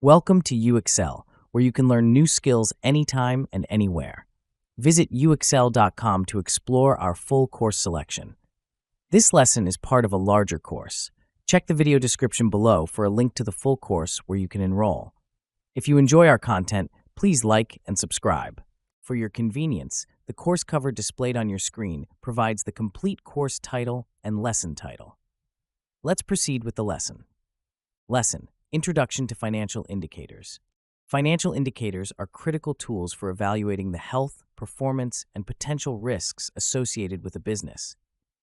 Welcome to UXL, where you can learn new skills anytime and anywhere. Visit uxl.com to explore our full course selection. This lesson is part of a larger course. Check the video description below for a link to the full course where you can enroll. If you enjoy our content, please like and subscribe. For your convenience, the course cover displayed on your screen provides the complete course title and lesson title. Let's proceed with the lesson. Lesson: Introduction to Financial Indicators. Financial indicators are critical tools for evaluating the health, performance, and potential risks associated with a business.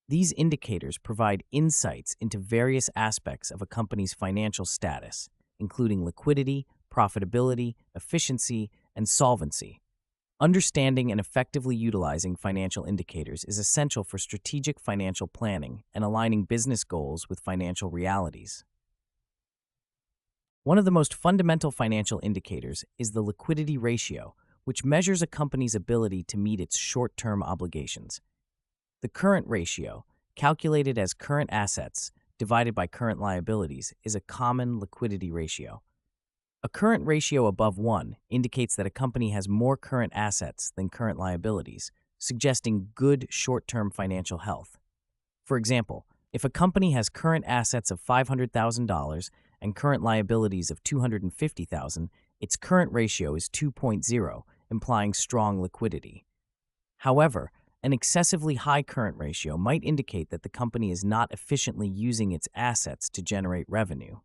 These indicators provide insights into various aspects of a company's financial status, including liquidity, profitability, efficiency, and solvency. Understanding and effectively utilizing financial indicators is essential for strategic financial planning and aligning business goals with financial realities. One of the most fundamental financial indicators is the liquidity ratio, which measures a company's ability to meet its short-term obligations. The current ratio, calculated as current assets divided by current liabilities, is a common liquidity ratio. A current ratio above 1 indicates that a company has more current assets than current liabilities, suggesting good short-term financial health. For example, if a company has current assets of $500,000 and current liabilities of $250,000, its current ratio is 2.0, implying strong liquidity. However, an excessively high current ratio might indicate that the company is not efficiently using its assets to generate revenue.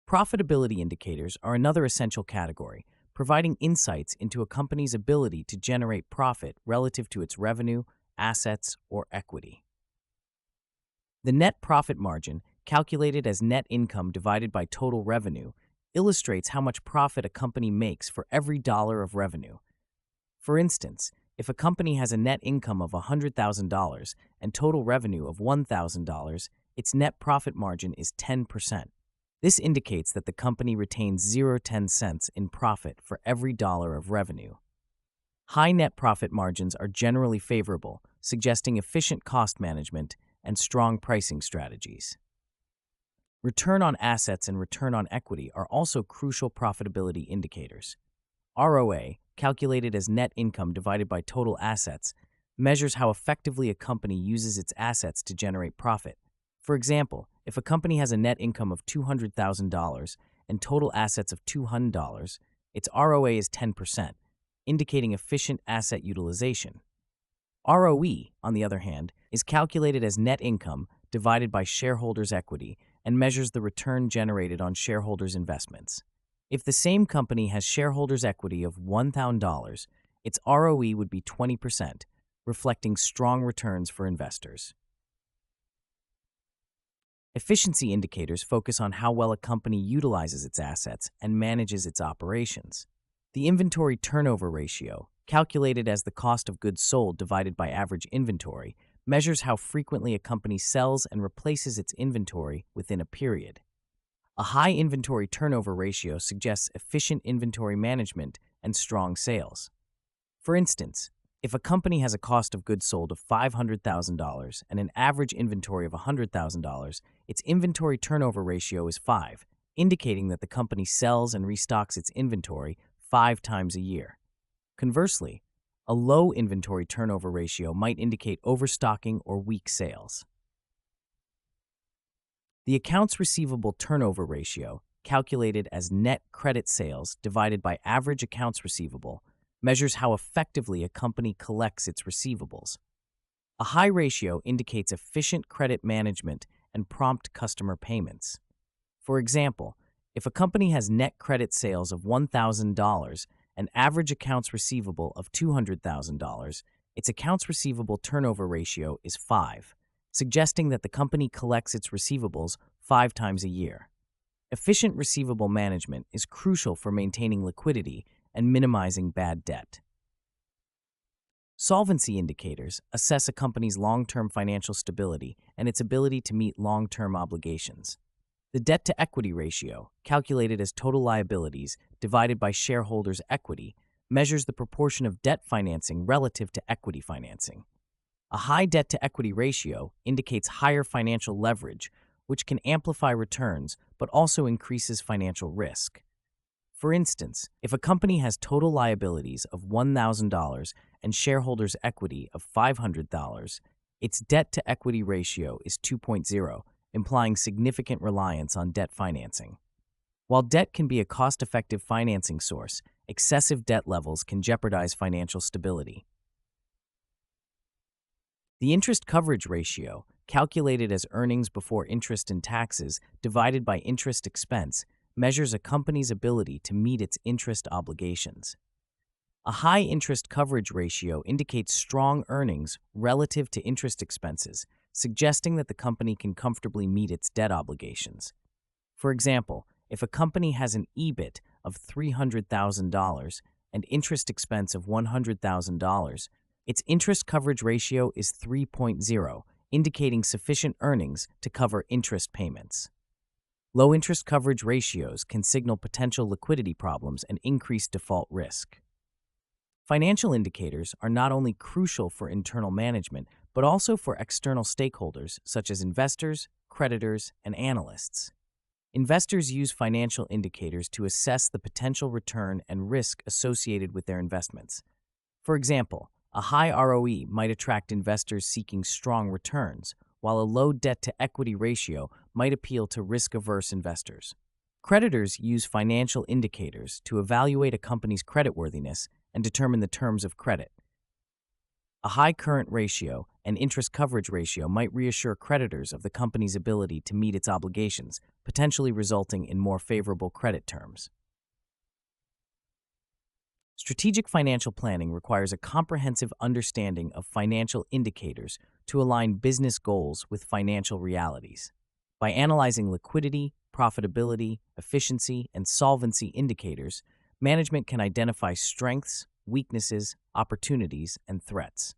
Profitability indicators are another essential category, providing insights into a company's ability to generate profit relative to its revenue, assets, or equity. The net profit margin, calculated as net income divided by total revenue, illustrates how much profit a company makes for every dollar of revenue. For instance, if a company has a net income of $100,000 and total revenue of $1,000, its net profit margin is 10%. This indicates that the company retains 0.10 cents in profit for every dollar of revenue. High net profit margins are generally favorable, suggesting efficient cost management and strong pricing strategies. Return on assets and return on equity are also crucial profitability indicators. ROA, calculated as net income divided by total assets, measures how effectively a company uses its assets to generate profit. For example, if a company has a net income of $200,000 and total assets of $200, its ROA is 10%, indicating efficient asset utilization. ROE, on the other hand, is calculated as net income divided by shareholders' equity and measures the return generated on shareholders' investments. If the same company has shareholders' equity of $1,000, its ROE would be 20%, reflecting strong returns for investors. Efficiency indicators focus on how well a company utilizes its assets and manages its operations. The inventory turnover ratio, calculated as the cost of goods sold divided by average inventory, measures how frequently a company sells and replaces its inventory within a period. A high inventory turnover ratio suggests efficient inventory management and strong sales. For instance, if a company has a cost of goods sold of $500,000 and an average inventory of $100,000, its inventory turnover ratio is 5, indicating that the company sells and restocks its inventory 5 times a year. Conversely, a low inventory turnover ratio might indicate overstocking or weak sales. The accounts receivable turnover ratio, calculated as net credit sales divided by average accounts receivable, measures how effectively a company collects its receivables. A high ratio indicates efficient credit management and prompt customer payments. For example, if a company has net credit sales of $1,000 and average accounts receivable of $200,000, its accounts receivable turnover ratio is 5, suggesting that the company collects its receivables 5 times a year. Efficient receivable management is crucial for maintaining liquidity and minimizing bad debt. Solvency indicators assess a company's long-term financial stability and its ability to meet long-term obligations. The debt-to-equity ratio, calculated as total liabilities divided by shareholders' equity, measures the proportion of debt financing relative to equity financing. A high debt-to-equity ratio indicates higher financial leverage, which can amplify returns but also increases financial risk. For instance, if a company has total liabilities of $1,000 and shareholders' equity of $500, its debt-to-equity ratio is 2.0, implying significant reliance on debt financing. While debt can be a cost-effective financing source, excessive debt levels can jeopardize financial stability. The interest coverage ratio, calculated as earnings before interest and taxes divided by interest expense, measures a company's ability to meet its interest obligations. A high interest coverage ratio indicates strong earnings relative to interest expenses, suggesting that the company can comfortably meet its debt obligations. For example, if a company has an EBIT of $300,000 and interest expense of $100,000, its interest coverage ratio is 3.0, indicating sufficient earnings to cover interest payments. Low interest coverage ratios can signal potential liquidity problems and increased default risk. Financial indicators are not only crucial for internal management, but also for external stakeholders such as investors, creditors, and analysts. Investors use financial indicators to assess the potential return and risk associated with their investments. For example, a high ROE might attract investors seeking strong returns, while a low debt-to-equity ratio might appeal to risk-averse investors. Creditors use financial indicators to evaluate a company's creditworthiness and determine the terms of credit. A high current ratio and interest coverage ratio might reassure creditors of the company's ability to meet its obligations, potentially resulting in more favorable credit terms. Strategic financial planning requires a comprehensive understanding of financial indicators to align business goals with financial realities. By analyzing liquidity, profitability, efficiency, and solvency indicators, management can identify strengths, weaknesses, opportunities, and threats.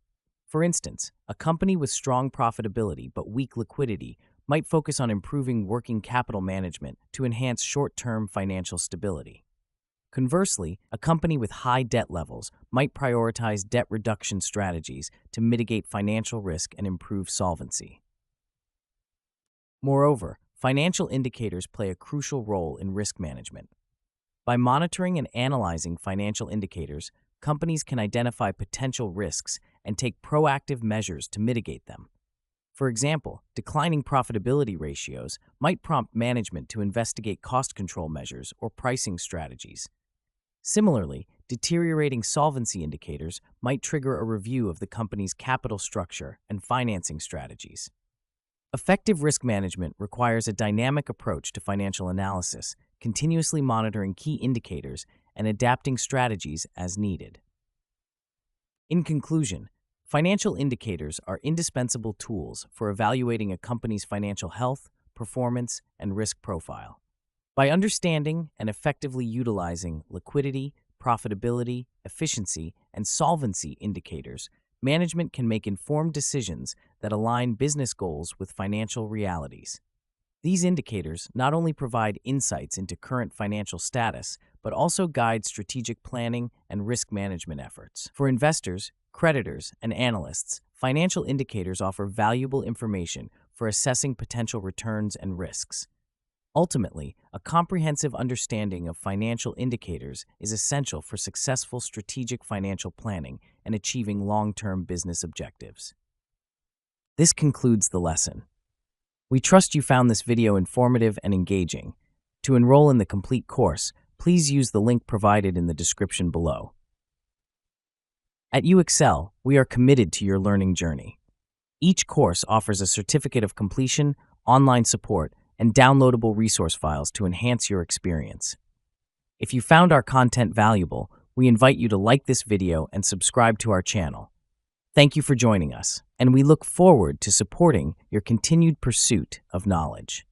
For instance, a company with strong profitability but weak liquidity might focus on improving working capital management to enhance short-term financial stability. Conversely, a company with high debt levels might prioritize debt reduction strategies to mitigate financial risk and improve solvency. Moreover, financial indicators play a crucial role in risk management. By monitoring and analyzing financial indicators, companies can identify potential risks and take proactive measures to mitigate them. For example, declining profitability ratios might prompt management to investigate cost control measures or pricing strategies. Similarly, deteriorating solvency indicators might trigger a review of the company's capital structure and financing strategies. Effective risk management requires a dynamic approach to financial analysis, continuously monitoring key indicators and adapting strategies as needed. In conclusion, financial indicators are indispensable tools for evaluating a company's financial health, performance, and risk profile. By understanding and effectively utilizing liquidity, profitability, efficiency, and solvency indicators, management can make informed decisions that align business goals with financial realities. These indicators not only provide insights into current financial status, but also guide strategic planning and risk management efforts. For investors, creditors, and analysts, financial indicators offer valuable information for assessing potential returns and risks. Ultimately, a comprehensive understanding of financial indicators is essential for successful strategic financial planning and achieving long-term business objectives. This concludes the lesson. We trust you found this video informative and engaging. To enroll in the complete course, please use the link provided in the description below. At UExcel, we are committed to your learning journey. Each course offers a certificate of completion, online support, and downloadable resource files to enhance your experience. If you found our content valuable, we invite you to like this video and subscribe to our channel. Thank you for joining us, and we look forward to supporting your continued pursuit of knowledge.